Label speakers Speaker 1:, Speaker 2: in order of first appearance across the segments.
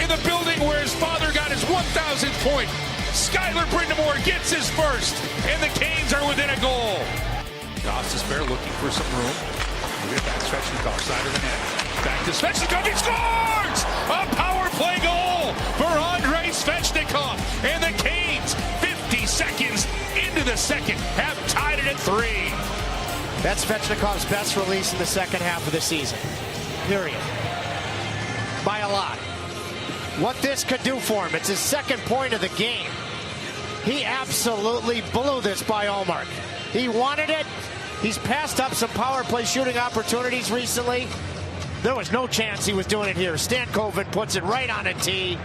Speaker 1: in the building where his father got his 1,000th point. Skylar Brindamore gets his first, and the Canes are within a goal. Jesperi looking for some room. We'll get back Svechnikov, side of the net. Back to Svechnikov, he scores! A power play goal for Andrei Svechnikov. And the Canes, 50 seconds into the second, have tied it at 3.
Speaker 2: That's Svechnikov's best release in the second half of the season. Period. By a lot. What this could do for him, it's his second point of the game. He absolutely blew this by Ullmark. He wanted it. He's passed up some power play shooting opportunities recently. There was no chance he was doing it here. Stankoven puts it right on a tee.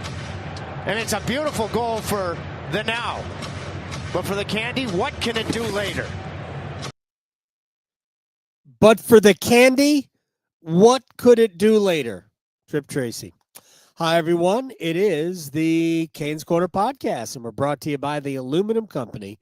Speaker 2: And it's a beautiful goal for the now. But for the Candy, what can it do later?
Speaker 3: But for the Candy, what could it do later? Trip Tracy. Hi, everyone. It is the Canes Corner Podcast, and we're brought to you by the Aluminum Company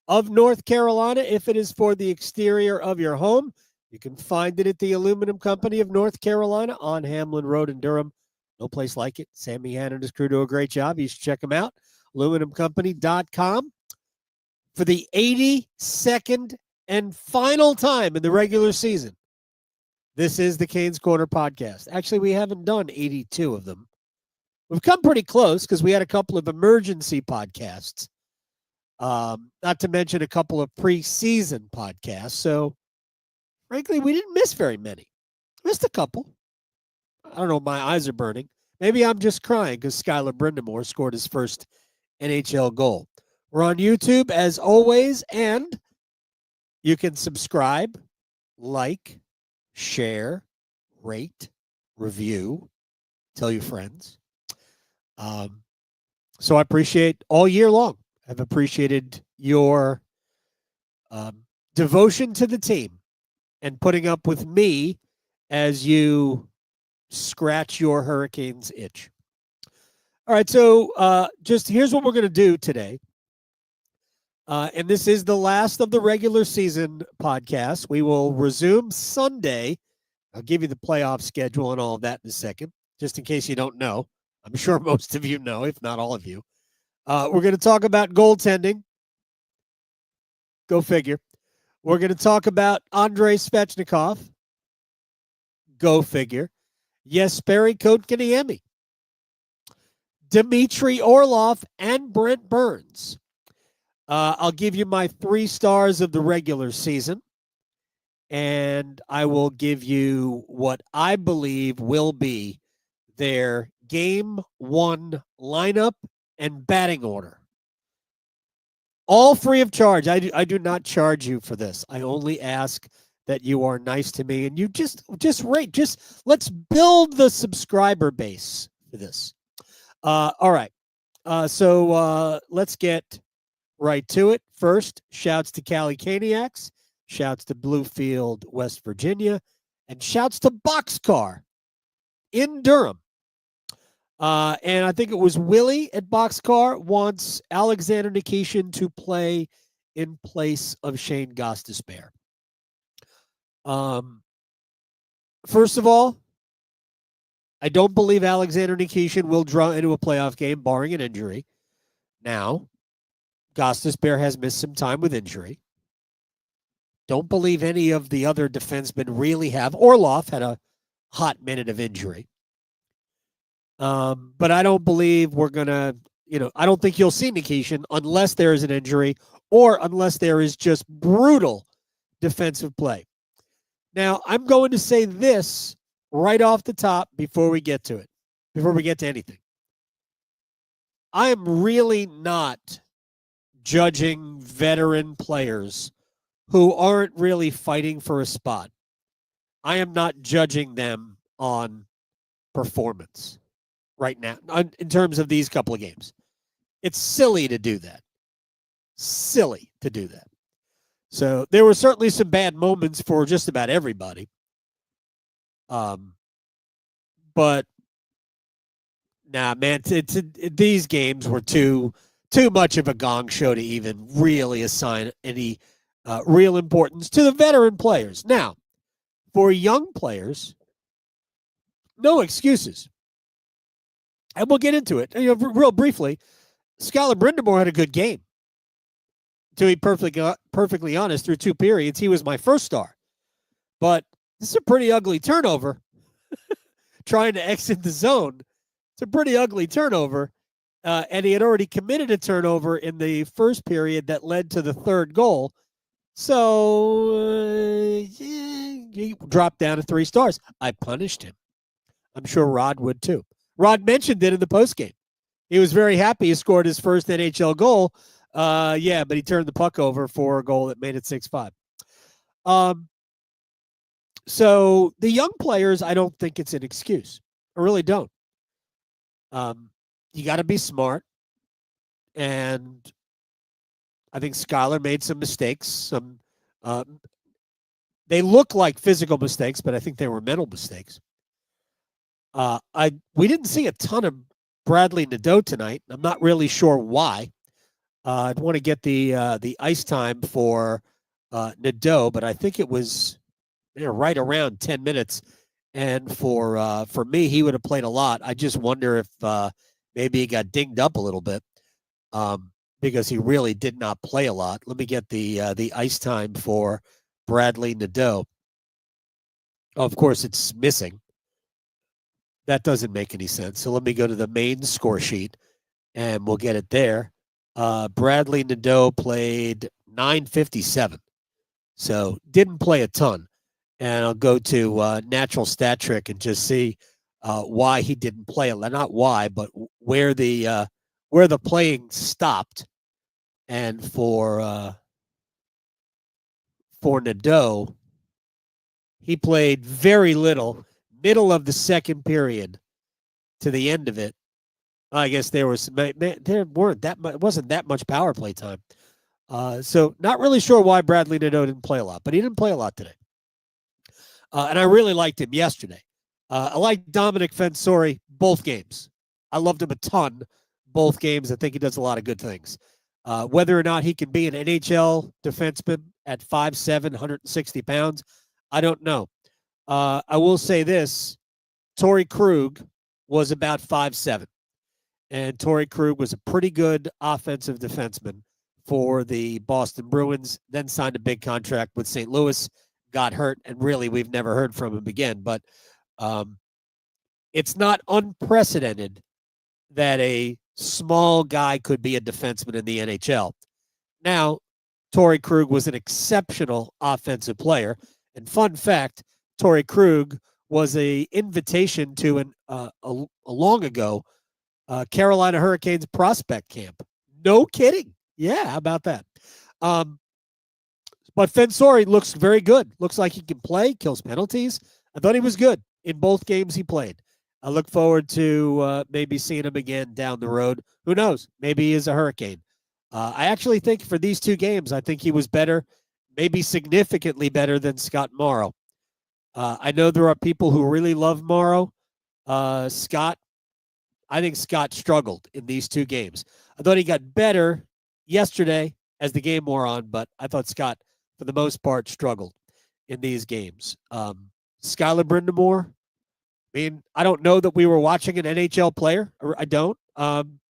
Speaker 3: of North Carolina. If it is for the exterior of your home, you can find it at the Aluminum Company of North Carolina on Hamlin Road in Durham. No place like it. Sammy Hanna and his crew do a great job. You should check them out. aluminumcompany.com. For the 82nd and final time in the regular season, this is the Canes Corner Podcast. Actually, we haven't done 82 of them. We've come pretty close because we had a couple of emergency podcasts. Not to mention a couple of preseason podcasts. So, frankly, we didn't miss very many. Missed a couple. I don't know. My eyes are burning. Maybe I'm just crying because Skylar Brindamore scored his first NHL goal. We're on YouTube, as always, and you can subscribe, like, share, rate, review, tell your friends. So I appreciate all year long. I've appreciated your devotion to the team and putting up with me as you scratch your Hurricanes itch. All right, so just here's what we're going to do today. And this is the last of the regular season podcast. We will resume Sunday. I'll give you the playoff schedule and all of that in a second, just in case you don't know. I'm sure most of you know, if not all of you. We're going to talk about goaltending. Go figure. We're going to talk about Andrei Svechnikov. Go figure. Jesperi Kotkaniemi. Dimitri Orlov and Brent Burns. I'll give you my 3 stars of the regular season. And I will give you what I believe will be their Game 1 lineup and batting order. All free of charge. I do not charge you for this. I only ask that you are nice to me and you just rate. Let's build the subscriber base for this. All right. So let's get right to it. First, shouts to Cali Caniacs, shouts to Bluefield, West Virginia, and shouts to Boxcar in Durham. And I think it was Willie at Boxcar wants Alexander Nikishin to play in place of Shane Gostisbehere. First of all, I don't believe Alexander Nikishin will draw into a playoff game, barring an injury. Now, Gostisbehere has missed some time with injury. Don't believe any of the other defensemen really have. Orlov had a hot minute of injury. But I don't believe we're going to, I don't think you'll see Nikishin unless there is an injury or unless there is just brutal defensive play. Now, I'm going to say this right off the top before we get to it, before we get to anything. I am really not judging veteran players who aren't really fighting for a spot. I am not judging them on performance right now in terms of these couple of games. It's silly to do that. Silly to do that. So there were certainly some bad moments for just about everybody. But nah, man, these games were too much of a gong show to even really assign any real importance to the veteran players. Now, for young players, no excuses. And we'll get into it. Real briefly, Skylar Brindamore had a good game. To be perfectly honest, through 2 periods, he was my first star. But this is a pretty ugly turnover. Trying to exit the zone. It's a pretty ugly turnover. And he had already committed a turnover in the first period that led to the 3rd goal. So he dropped down to 3 stars. I punished him. I'm sure Rod would too. Rod mentioned it in the postgame. He was very happy he scored his first NHL goal. But he turned the puck over for a goal that made it 6-5. So the young players, I don't think it's an excuse. I really don't. You got to be smart. And I think Skylar made some mistakes. They look like physical mistakes, but I think they were mental mistakes. We didn't see a ton of Bradley Nadeau tonight. I'm not really sure why. I'd want to get the ice time for Nadeau, but I think it was right around 10 minutes. And for me, he would have played a lot. I just wonder if maybe he got dinged up a little bit because he really did not play a lot. Let me get the ice time for Bradley Nadeau. Of course, it's missing. That doesn't make any sense. So let me go to the main score sheet, and we'll get it there. Bradley Nadeau played 9:57, so didn't play a ton. And I'll go to Natural Stat Trick and just see why he didn't play a lot. Not why, but where the playing stopped. And for Nadeau, he played very little. Middle of the second period to the end of it. I guess there wasn't that much power play time. So not really sure why Bradley Nadeau didn't play a lot, but he didn't play a lot today. And I really liked him yesterday. I liked Dominic Fensori both games. I loved him a ton both games. I think he does a lot of good things. Whether or not he can be an NHL defenseman at 5'7", 160 pounds, I don't know. I will say this. Torrey Krug was about 5'7", and Torrey Krug was a pretty good offensive defenseman for the Boston Bruins, then signed a big contract with St. Louis, got hurt, and really we've never heard from him again. But it's not unprecedented that a small guy could be a defenseman in the NHL. Now, Torrey Krug was an exceptional offensive player, and fun fact, Torrey Krug was an invitation to a long ago Carolina Hurricanes prospect camp. No kidding. Yeah, how about that? But Fensori looks very good. Looks like he can play, kills penalties. I thought he was good in both games he played. I look forward to maybe seeing him again down the road. Who knows? Maybe he is a Hurricane. I actually think for these 2 games, I think he was better, maybe significantly better than Scott Morrow. I know there are people who really love Morrow. Scott, I think Scott struggled in these 2 games. I thought he got better yesterday as the game wore on, but I thought Scott, for the most part, struggled in these games. Skylar Brindamore, I mean, I don't know that we were watching an NHL player. I don't.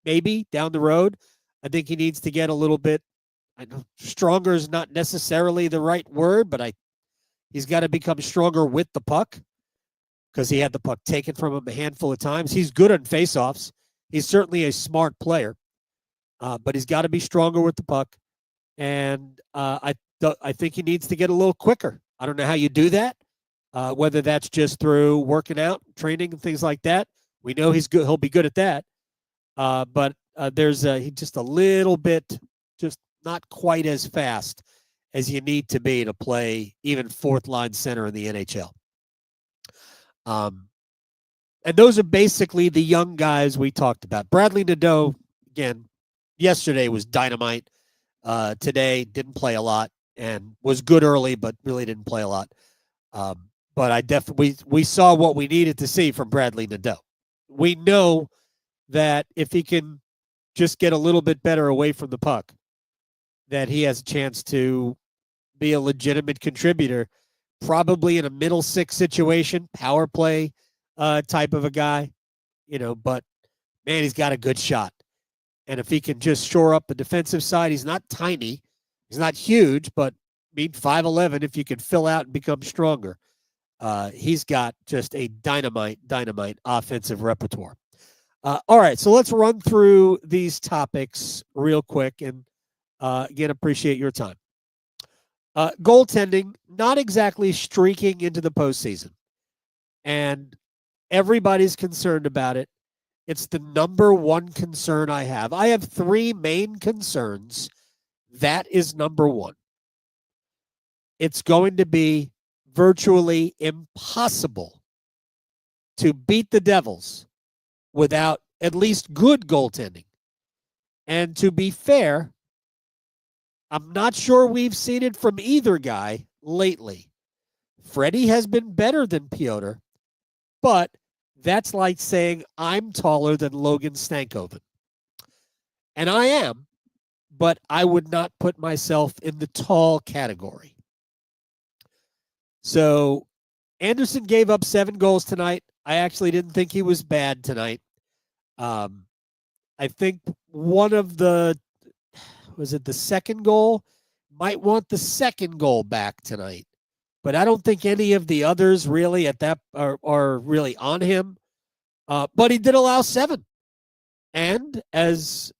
Speaker 3: Maybe down the road. I think he needs to get a little bit, I know stronger is not necessarily the right word, but he's got to become stronger with the puck because he had the puck taken from him a handful of times. He's good on faceoffs. He's certainly a smart player, but he's got to be stronger with the puck. And I think he needs to get a little quicker. I don't know how you do that, whether that's just through working out, training, and things like that. We know he's good. He'll be good at that. But he's just a little bit, just not quite as fast as you need to be to play even 4th line center in the NHL. And those are basically the young guys we talked about. Bradley Nadeau, again, yesterday was dynamite. Today didn't play a lot and was good early, but really didn't play a lot. But we saw what we needed to see from Bradley Nadeau. We know that if he can just get a little bit better away from the puck, that he has a chance to be a legitimate contributor, probably in a middle 6 situation, power play type of a guy, but man, he's got a good shot. And if he can just shore up the defensive side, he's not tiny. He's not huge, but 5'11", if you can fill out and become stronger. He's got just a dynamite offensive repertoire. All right, so let's run through these topics real quick, and again, appreciate your time. Goaltending, not exactly streaking into the postseason, and everybody's concerned about it. It's the number one concern I have. I have three main concerns. That is number one. It's going to be virtually impossible to beat the Devils without at least good goaltending. And to be fair, I'm not sure we've seen it from either guy lately. Freddie has been better than Piotr, but that's like saying I'm taller than Logan Stankoven. And I am, but I would not put myself in the tall category. So Anderson gave up 7 goals tonight. I actually didn't think he was bad tonight. I think one of the second goal? Might want the second goal back tonight. But I don't think any of the others really at that are really on him. But he did allow 7. And as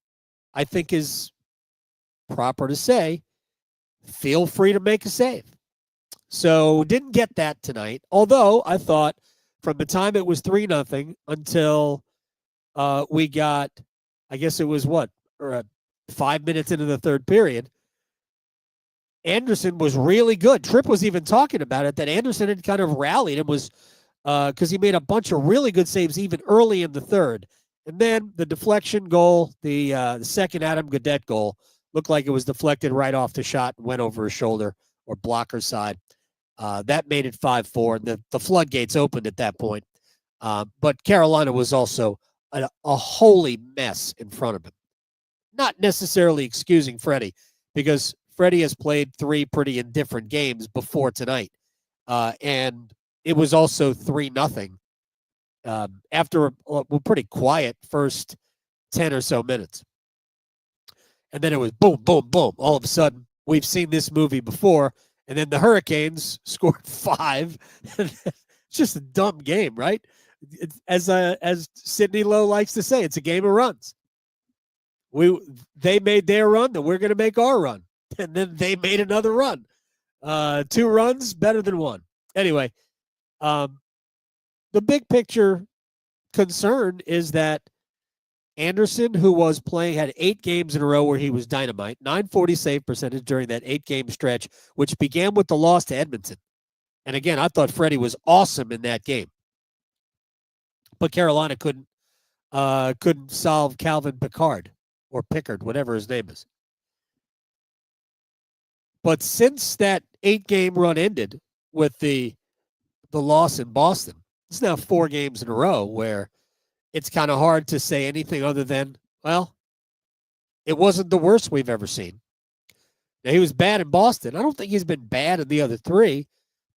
Speaker 3: I think is proper to say, feel free to make a save. So didn't get that tonight. Although I thought from the time it was 3-0 until we got, I guess it was 5 minutes into the third period, Anderson was really good. Tripp was even talking about it, that Anderson had kind of rallied and was because he made a bunch of really good saves even early in the third. And then the deflection goal, the second Adam Gaudette goal, looked like it was deflected right off the shot and went over his shoulder or blocker side. That made it 5-4, and the floodgates opened at that point. But Carolina was also a holy mess in front of him. Not necessarily excusing Freddie, because Freddie has played 3 pretty indifferent games before tonight. And it was also 3-0 after a pretty quiet first 10 or so minutes. And then it was boom, boom, boom. All of a sudden, we've seen this movie before. And then the Hurricanes scored 5. It's just a dumb game, right? As Sidney Lowe likes to say, it's a game of runs. They made their run, then we're going to make our run. And then they made another run. 2 runs, better than 1. Anyway, the big picture concern is that Anderson, who was playing, had 8 games in a row where he was dynamite, 940 save percentage during that 8-game stretch, which began with the loss to Edmonton. And again, I thought Freddie was awesome in that game. But Carolina couldn't solve Calvin Pickard or Pickard, whatever his name is. But since that 8-game run ended with the loss in Boston, it's now 4 games in a row where it's kind of hard to say anything other than, well, it wasn't the worst we've ever seen. Now, he was bad in Boston. I don't think he's been bad in the other 3,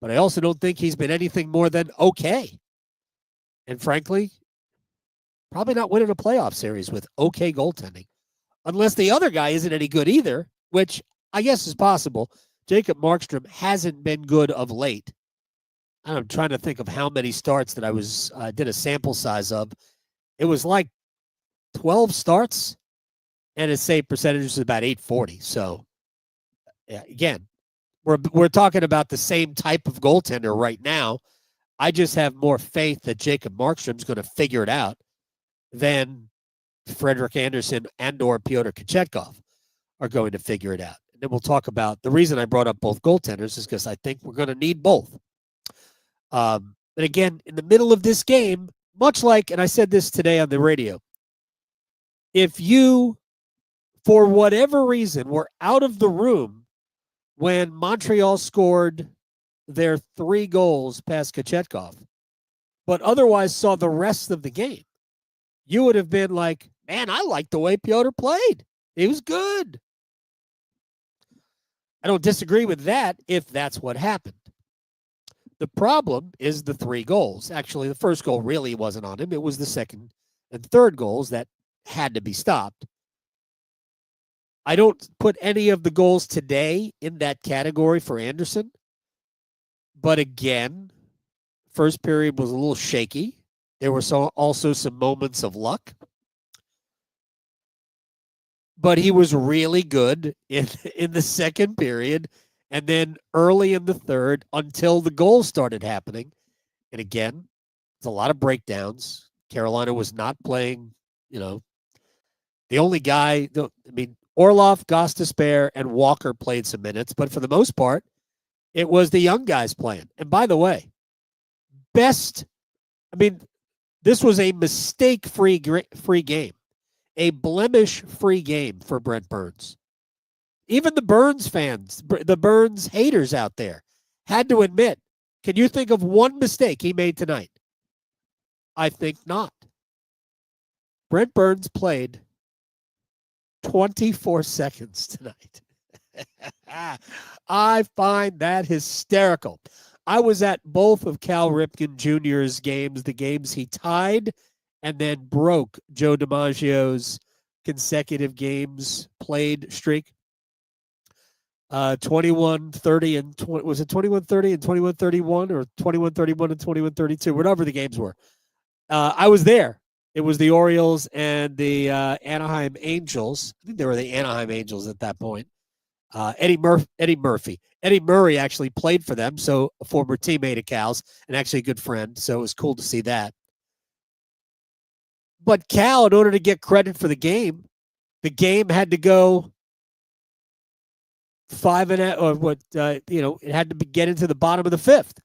Speaker 3: but I also don't think he's been anything more than okay. And frankly, probably not winning a playoff series with okay goaltending, unless the other guy isn't any good either, which I guess is possible. Jacob Markstrom hasn't been good of late. I'm trying to think of how many starts that I did a sample size of. It was like 12 starts, and his save percentage is about 840. So, again, we're talking about the same type of goaltender right now. I just have more faith that Jacob Markstrom's going to figure it out than Frederik Andersen and or Pyotr Kochetkov are going to figure it out. And then we'll talk about the reason I brought up both goaltenders is because I think we're going to need both. But again, in the middle of this game, much like, and I said this today on the radio, if you, for whatever reason, were out of the room when Montreal scored their 3 goals past Kochetkov, but otherwise saw the rest of the game, you would have been like, man, I like the way Pyotr played. He was good. I don't disagree with that if that's what happened. The problem is the 3 goals. Actually, the first goal really wasn't on him. It was the second and third goals that had to be stopped. I don't put any of the goals today in that category for Anderson. But again, first period was a little shaky. There were also some moments of luck. But he was really good in the second period and then early in the third until the goals started happening. And again, it's a lot of breakdowns. Carolina was not playing, the only guy, Orlov, Gostisbehere, and Walker played some minutes, but for the most part, it was the young guys playing. And by the way, this was a mistake-free game, a blemish-free game for Brent Burns. Even the Burns fans, the Burns haters out there, had to admit, can you think of one mistake he made tonight? I think not. Brent Burns played 24 seconds tonight. I find that hysterical. I was at both of Cal Ripken Jr.'s games, the games he tied and then broke Joe DiMaggio's consecutive games played streak. 21-30 and was it 21-30 and 21-31 or 21-31 and 21-32, whatever the games were. I was there. It was the Orioles and the Anaheim Angels. I think they were the Anaheim Angels at that point. Eddie Murphy. Eddie Murray actually played for them, so a former teammate of Cal's and actually a good friend, so it was cool to see that. But Cal, in order to get credit for the game had to go 5-0, or what? It had to get into the bottom of the fifth.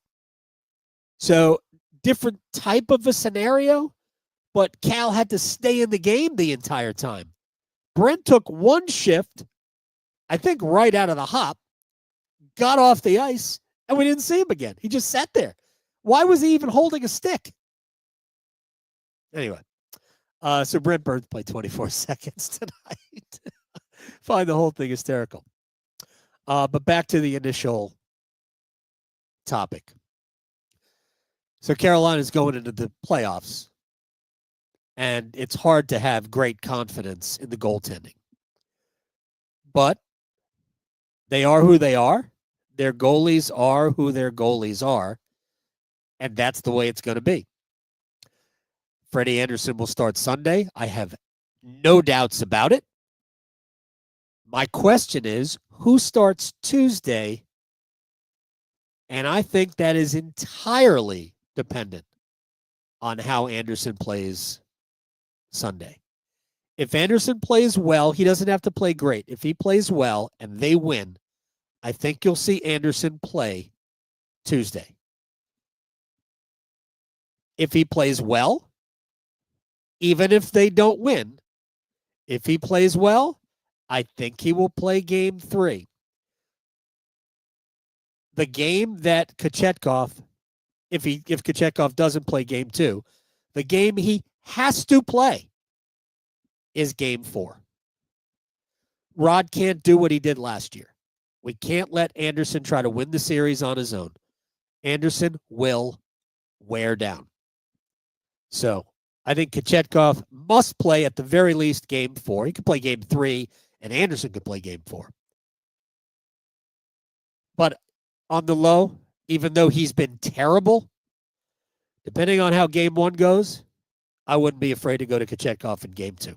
Speaker 3: So different type of a scenario, but Cal had to stay in the game the entire time. Brent took one shift, I think right out of the hop, got off the ice, and we didn't see him again. He just sat there. Why was he even holding a stick? Anyway, so Brent Burns played 24 seconds tonight. Find the whole thing hysterical. But back to the initial topic. So Carolina's going into the playoffs, and it's hard to have great confidence in the goaltending. But they are who they are. Their goalies are who their goalies are, and that's the way it's going to be. Freddie Andersen will start Sunday. I have no doubts about it. My question is, who starts Tuesday? And I think that is entirely dependent on how Andersen plays Sunday. If Andersen plays well, he doesn't have to play great. If he plays well and they win, I think you'll see Andersen play Tuesday. If he plays well, even if they don't win, if he plays well, I think he will play game 3. The game that Kochetkov, if Kochetkov doesn't play game 2, the game he has to play is game 4. Rod can't do what he did last year. We can't let Andersen try to win the series on his own. Andersen will wear down. So I think Kochetkov must play at the very least game 4. He could play game 3, and Andersen could play game 4. But on the low, even though he's been terrible, depending on how game 1 goes, I wouldn't be afraid to go to Kochetkov in game 2.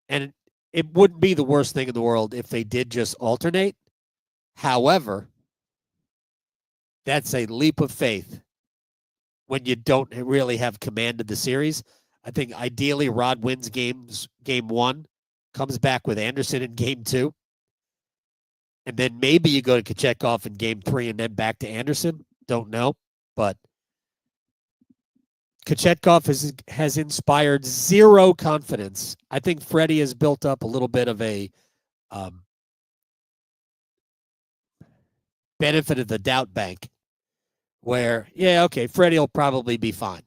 Speaker 3: And it wouldn't be the worst thing in the world if they did just alternate. However, that's a leap of faith when you don't really have command of the series. I think ideally Rod wins game 1, comes back with Andersen in game 2, and then maybe you go to Kochetkov in game 3 and then back to Andersen. Don't know, but Kochetkov has inspired zero confidence. I think Freddie has built up a little bit of a benefit of the doubt bank where, Freddie will probably be fine.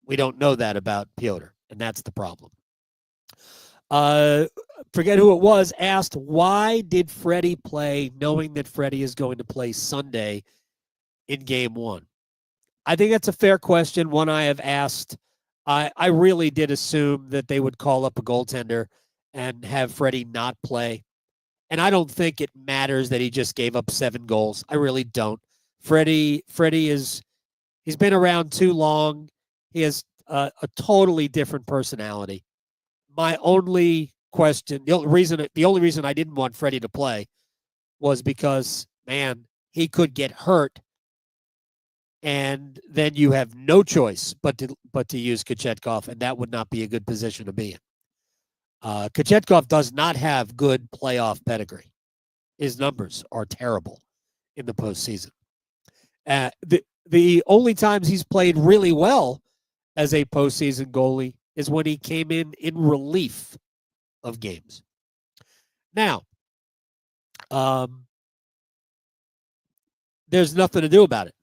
Speaker 3: We don't know that about Piotr, and that's the problem. Forget who it was, asked, why did Freddie play knowing that Freddie is going to play Sunday in game 1? I think that's a fair question, one I have asked I really did assume that they would call up a goaltender and have Freddie not play. And I don't think it matters that he just gave up 7 goals. I really don't. Freddie he's been around too long. He has a totally different personality. My only question, the only reason I didn't want Freddie to play was because, man, he could get hurt, and then you have no choice but to use Kochetkov, and that would not be a good position to be in. Kochetkov does not have good playoff pedigree. His numbers are terrible in the postseason. The only times he's played really well as a postseason goalie is when he came in relief of games. Now, there's nothing to do about it.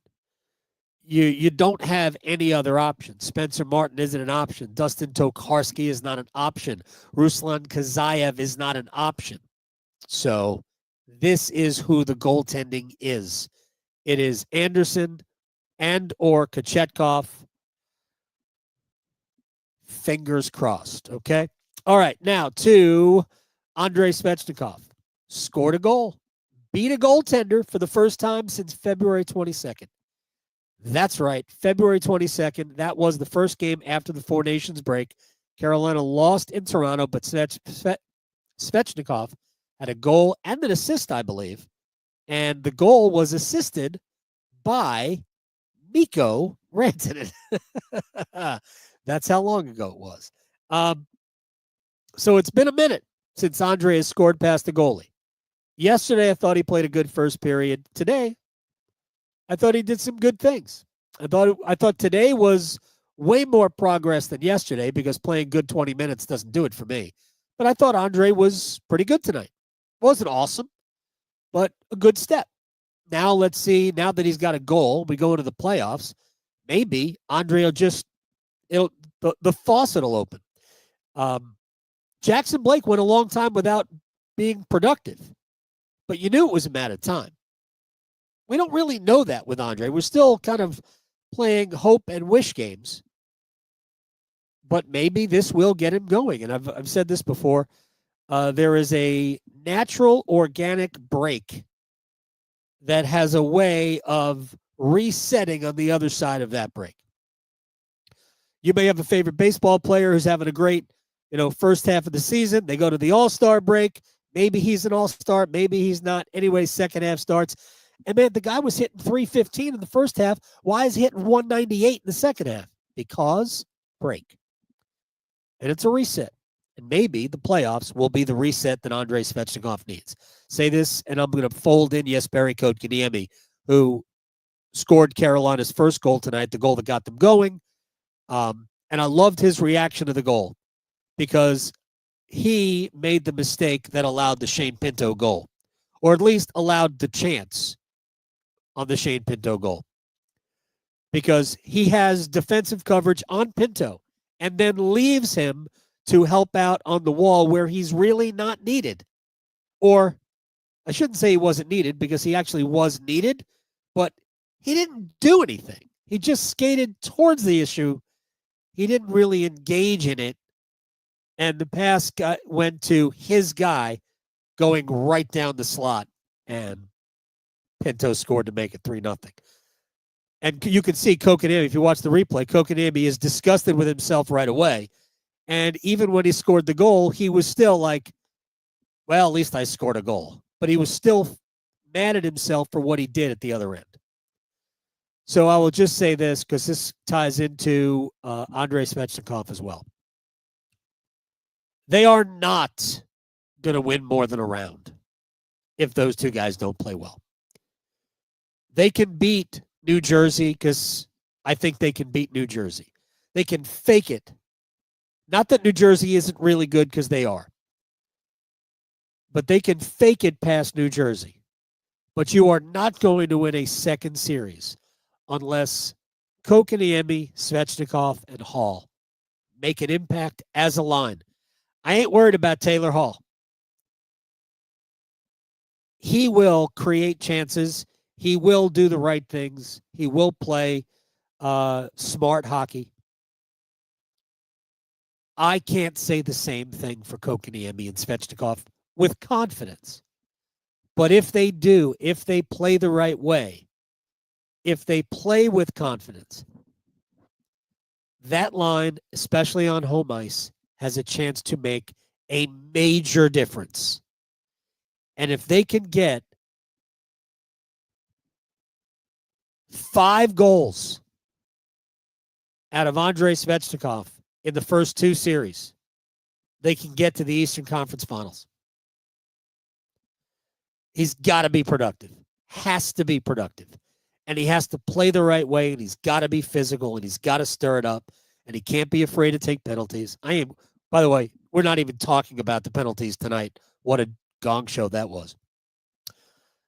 Speaker 3: You don't have any other option. Spencer Martin isn't an option. Dustin Tokarski is not an option. Ruslan Kazayev is not an option. So this is who the goaltending is. It is Anderson and or Kochetkov. Fingers crossed, okay? All right, now to Andrei Svechnikov. Scored a goal. Beat a goaltender for the first time since February 22nd. That's right, February 22nd. That was the first game after the Four Nations break. Carolina lost in Toronto, but Svechnikov had a goal and an assist, I believe. And the goal was assisted by Mikko Rantanen. That's how long ago it was. So it's been a minute since Andrei has scored past the goalie. Yesterday, I thought he played a good first period. Today, I thought he did some good things. I thought today was way more progress than yesterday because playing good 20 minutes doesn't do it for me. But I thought Andrei was pretty good tonight. Wasn't awesome, but a good step. Now let's see. Now that he's got a goal, we go into the playoffs. Maybe Andrei will the faucet will open. Jackson Blake went a long time without being productive, but you knew it was a matter of time. We don't really know that with Andrei. We're still kind of playing hope and wish games, but maybe this will get him going. And I've said this before. There is a natural organic break that has a way of resetting on the other side of that break. You may have a favorite baseball player who's having a great, first half of the season. They go to the All-Star break. Maybe he's an All-Star. Maybe he's not. Anyway, second half starts. And, man, the guy was hitting .315 in the first half. Why is he hitting .198 in the second half? Because break. And it's a reset. And maybe the playoffs will be the reset that Andrei Svechnikov needs. Say this, and I'm going to fold in Jesperi Kotkaniemi, who scored Carolina's first goal tonight, the goal that got them going. And I loved his reaction to the goal because he made the mistake that allowed the Shane Pinto goal, or at least allowed the chance on the Shane Pinto goal, because he has defensive coverage on Pinto and then leaves him to help out on the wall where he's really not needed. Or I shouldn't say he wasn't needed because he actually was needed, but he didn't do anything. He just skated towards the issue. He didn't really engage in it. And the pass went to his guy going right down the slot, and Pinto scored to make it 3-0. And you can see Kotkaniemi, if you watch the replay, Kotkaniemi is disgusted with himself right away. And even when he scored the goal, he was still like, well, at least I scored a goal. But he was still mad at himself for what he did at the other end. So I will just say this, because this ties into Andrei Svechnikov as well. They are not going to win more than a round if those two guys don't play well. They can beat New Jersey because I think they can beat New Jersey. They can fake it. Not that New Jersey isn't really good, because they are. But they can fake it past New Jersey. But you are not going to win a second series unless Kotkaniemi, Svechnikov, and Hall make an impact as a line. I ain't worried about Taylor Hall. He will create chances. He will do the right things. He will play smart hockey. I can't say the same thing for Kotkaniemi and Svechnikov with confidence. But if they do, if they play the right way, if they play with confidence, that line, especially on home ice, has a chance to make a major difference. And if they can get 5 goals out of Andrei Svechnikov in the first 2 series, they can get to the Eastern Conference Finals. He's got to be productive. Has to be productive. And he has to play the right way, and he's got to be physical, and he's got to stir it up, and he can't be afraid to take penalties. By the way, we're not even talking about the penalties tonight. What a gong show that was.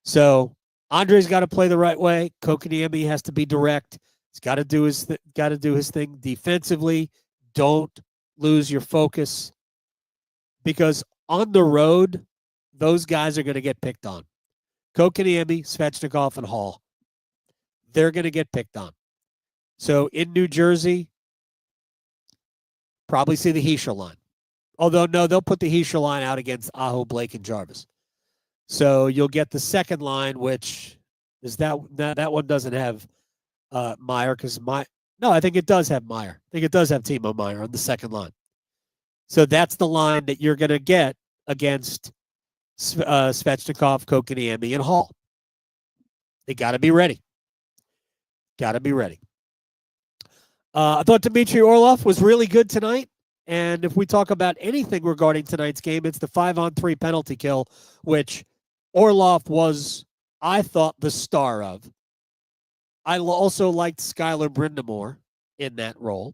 Speaker 3: So Andrei's got to play the right way. Kotkaniemi has to be direct. He's got to do his thing defensively. Don't lose your focus, because on the road, those guys are going to get picked on. Kotkaniemi, Svechnikov, and Hall. They're going to get picked on. So in New Jersey, probably see the Hischier line. Although, no, they'll put the Hischier line out against Aho, Blake, and Jarvis. So you'll get the second line, which is that one doesn't have Meyer, because no, I think it does have Meyer. I think it does have Timo Meyer on the second line. So that's the line that you're going to get against Svechnikov, Kotkaniemi, and Hall. They got to be ready. Got to be ready. I thought Dimitri Orlov was really good tonight. And if we talk about anything regarding tonight's game, it's the 5-on-3 penalty kill, which Orlov was, I thought, the star of. I also liked Skylar Brindamore in that role.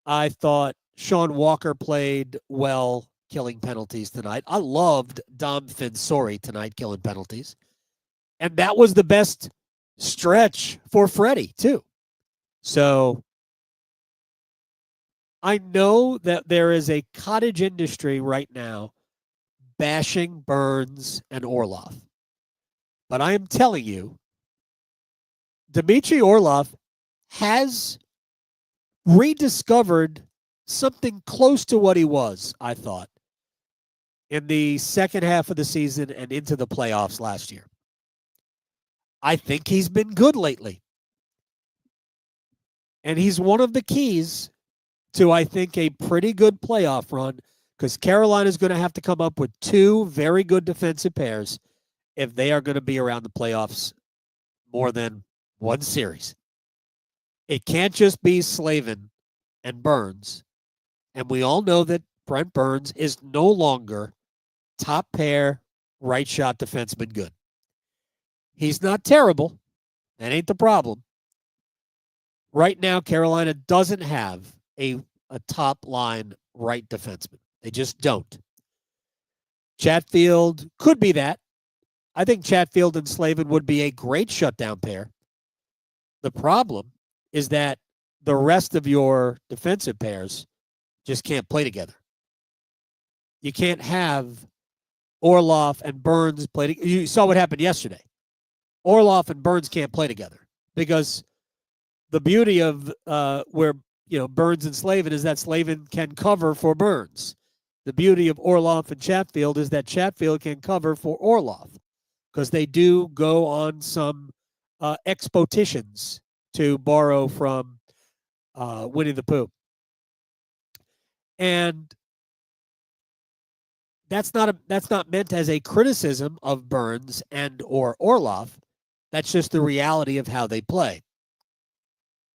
Speaker 3: I thought Sean Walker played well killing penalties tonight. I loved Dom Finsori tonight killing penalties. And that was the best stretch for Freddie, too. So I know that there is a cottage industry right now bashing Burns and Orlov. But I am telling you, Dimitri Orlov has rediscovered something close to what he was, I thought, in the second half of the season and into the playoffs last year. I think he's been good lately. And he's one of the keys to, I think, a pretty good playoff run, because Carolina's going to have to come up with 2 very good defensive pairs if they are going to be around the playoffs more than one series. It can't just be Slavin and Burns. And we all know that Brent Burns is no longer top pair right shot defenseman good. He's not terrible. That ain't the problem. Right now, Carolina doesn't have a top line right defenseman. They just don't. Chatfield could be that. I think Chatfield and Slavin would be a great shutdown pair. The problem is that the rest of your defensive pairs just can't play together. You can't have Orlov and Burns play together. You saw what happened yesterday. Orlov and Burns can't play together, because the beauty of where Burns and Slavin is that Slavin can cover for Burns. The beauty of Orlov and Chatfield is that Chatfield can cover for Orlov, because they do go on some expeditions, to borrow from Winnie the Pooh. And that's not meant as a criticism of Burns and or Orlov. That's just the reality of how they play.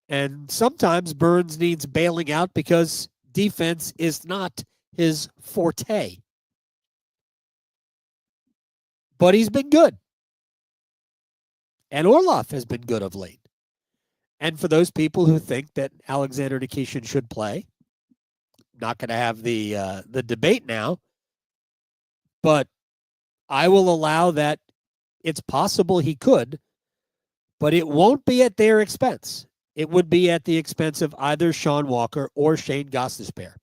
Speaker 3: And sometimes Burns needs bailing out because defense is not his forte. But he's been good. And Orlov has been good of late. And for those people who think that Alexander Nikishin should play, not going to have the debate now, but I will allow that it's possible he could, but it won't be at their expense. It would be at the expense of either Sean Walker or Shane Gostisbehere.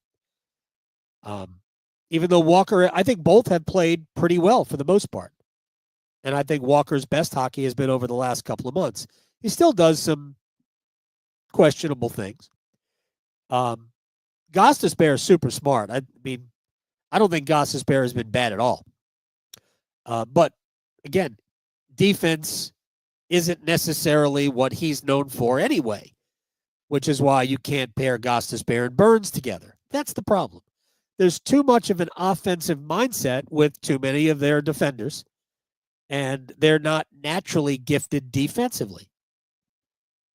Speaker 3: Even though Walker, I think both have played pretty well for the most part. And I think Walker's best hockey has been over the last couple of months. He still does some questionable things. Gostisbehere is super smart. I mean, I don't think Gostisbehere has been bad at all. But again, defense isn't necessarily what he's known for anyway, which is why you can't pair Gostisbehere and Burns together. That's the problem. There's too much of an offensive mindset with too many of their defenders, and they're not naturally gifted defensively.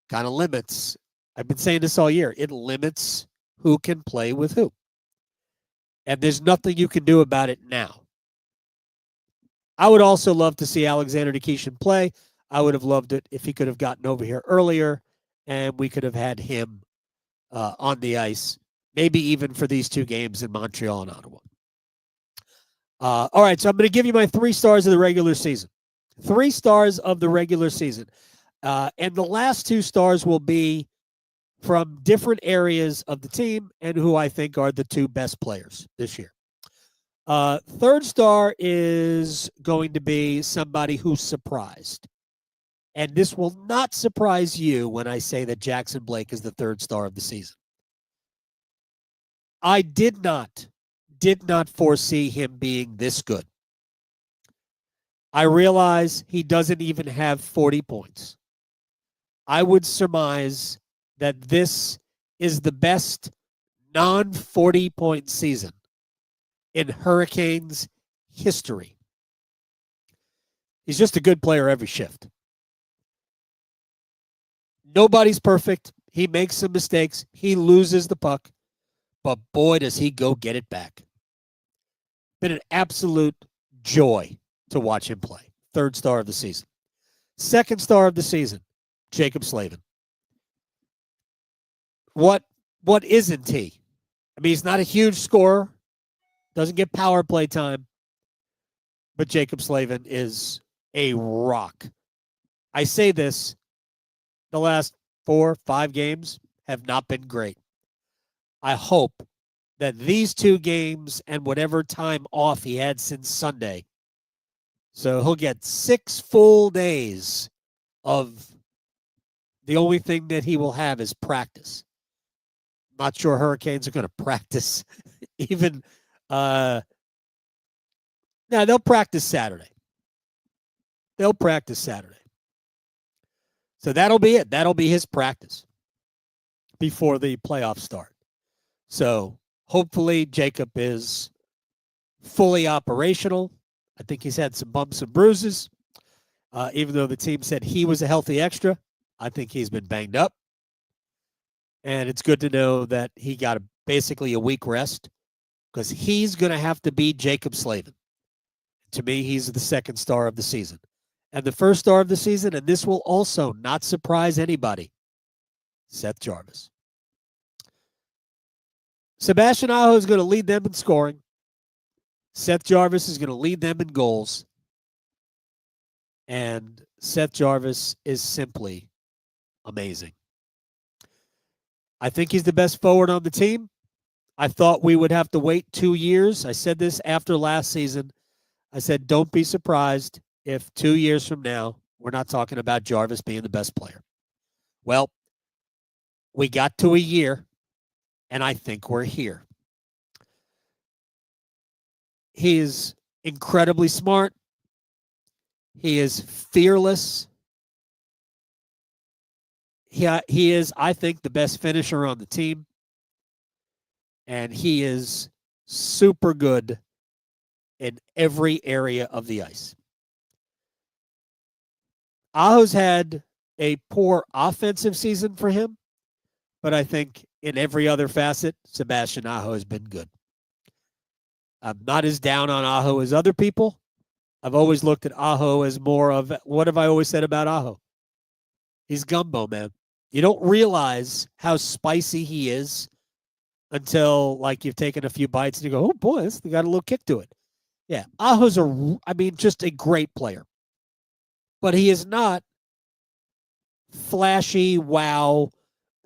Speaker 3: Kind of limits. I've been saying this all year. It limits who can play with who. And there's nothing you can do about it now. I would also love to see Alexander Nikishin play. I would have loved it if he could have gotten over here earlier, and we could have had him on the ice, maybe even for these two games in Montreal and Ottawa. All right, so I'm going to give you my 3 stars of the regular season. 3 stars of the regular season. And the last 2 stars will be from different areas of the team and who I think are the 2 best players this year. 3rd star is going to be somebody who's surprised. And this will not surprise you when I say that Jackson Blake is the 3rd star of the season. I did not foresee him being this good. I realize he doesn't even have 40 points. I would surmise that this is the best non-40-point season in Hurricanes history. He's just a good player every shift. Nobody's perfect. He makes some mistakes. He loses the puck. But boy, does he go get it back. Been an absolute joy to watch him play. 3rd star of the season. 2nd star of the season, Jaccob Slavin. What isn't he? I mean, he's not a huge scorer. Doesn't get power play time. But Jaccob Slavin is a rock. I say this, the last 4 or 5 games have not been great. I hope that these 2 games and whatever time off he had since Sunday, so he'll get 6 full days of the only thing that he will have is practice. Not sure Hurricanes are going to practice even. Now, they'll practice Saturday. So that'll be it. That'll be his practice before the playoffs start. So hopefully Jacob is fully operational. I think he's had some bumps and bruises. Even though the team said he was a healthy extra, I think he's been banged up. And it's good to know that he got basically a week rest because he's going to have to be Jaccob Slavin. To me, he's the 2nd star of the season. And the 1st star of the season, and this will also not surprise anybody, Seth Jarvis. Sebastian Aho is going to lead them in scoring. Seth Jarvis is going to lead them in goals. And Seth Jarvis is simply amazing. I think he's the best forward on the team. I thought we would have to wait 2 years. I said this after last season. I said, don't be surprised if 2 years from now, we're not talking about Jarvis being the best player. Well, we got to a year, and I think we're here. He is incredibly smart. He is fearless. He is, I think, the best finisher on the team. And he is super good in every area of the ice. Aho's had a poor offensive season for him, but I think in every other facet, Sebastian Aho has been good. I'm not as down on Aho as other people. I've always looked at Aho as more of, what have I always said about Aho? He's gumbo, man. You don't realize how spicy he is until, like, you've taken a few bites and you go, oh, boy, this got a little kick to it. Yeah, Aho's just a great player. But he is not flashy, wow,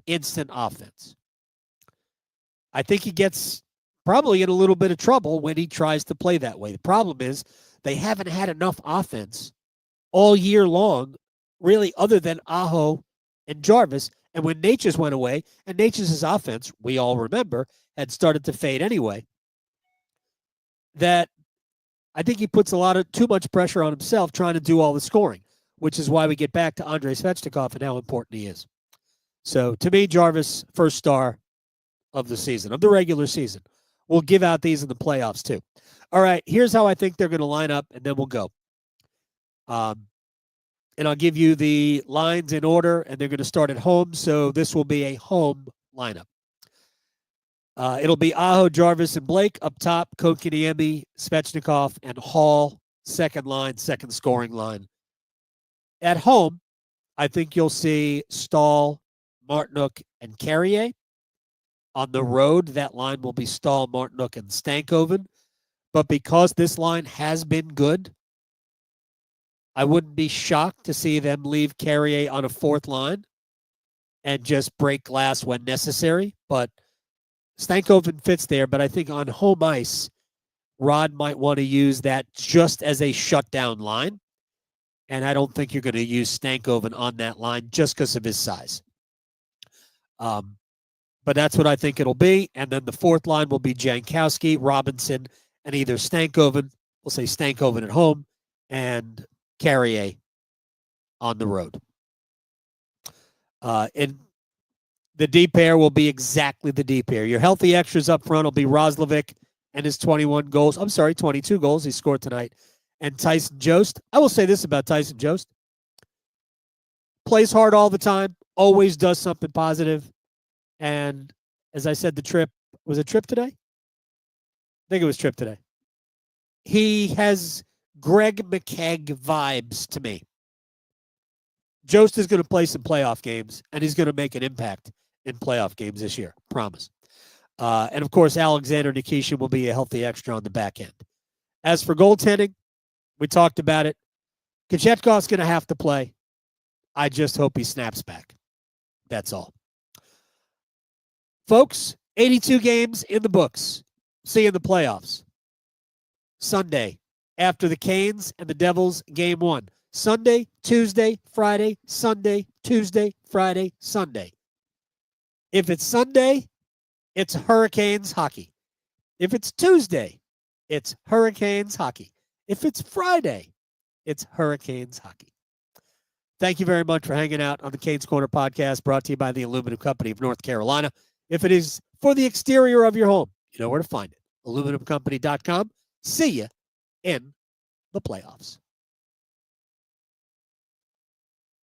Speaker 3: instant offense. I think he gets probably in a little bit of trouble when he tries to play that way. The problem is they haven't had enough offense all year long, really, other than Aho and Jarvis. And when Necas went away, and Necas' offense, we all remember, had started to fade anyway, that I think he puts too much pressure on himself trying to do all the scoring, which is why we get back to Andrei Svechnikov and how important he is. So to me, Jarvis, first star of the season, of the regular season. We'll give out these in the playoffs too. All right, here's how I think they're going to line up, and then we'll go. And I'll give you the lines in order, and they're going to start at home, so this will be a home lineup. It'll be Aho, Jarvis, and Blake up top, Kotkaniemi, Svechnikov, and Hall, second line, second scoring line. At home, I think you'll see Staal, Martinook, and Skjei. On the road, that line will be Staal, Martinook, and Stankoven. But because this line has been good, I wouldn't be shocked to see them leave Skjei on a fourth line and just break glass when necessary. But Stankoven fits there. But I think on home ice, Rod might want to use that just as a shutdown line. And I don't think you're going to use Stankoven on that line just because of his size. But that's what I think it'll be. And then the fourth line will be Jankowski, Robinson, and either Stankoven, we'll say Stankoven at home, and Skjei on the road. And the D pair will be exactly the D pair. Your healthy extras up front will be Roslovic and his 22 goals he scored tonight, and Tyson Jost. I will say this about Tyson Jost. Plays hard all the time, always does something positive. And as I said, was it Trip today? I think it was Trip today. He has Greg McKegg vibes to me. Jost is going to play some playoff games, and he's going to make an impact in playoff games this year. Promise. And, of course, Alexander Nikishin will be a healthy extra on the back end. As for goaltending, we talked about it. Kochetkov's going to have to play. I just hope he snaps back. That's all. Folks, 82 games in the books. See you in the playoffs. Sunday, after the Canes and the Devils game 1. Sunday, Tuesday, Friday, Sunday, Tuesday, Friday, Sunday. If it's Sunday, it's Hurricanes hockey. If it's Tuesday, it's Hurricanes hockey. If it's Friday, it's Hurricanes hockey. Thank you very much for hanging out on the Canes Corner podcast, brought to you by the Aluminum Company of North Carolina. If it is for the exterior of your home, you know where to find it. Aluminumcompany.com. See you in the playoffs.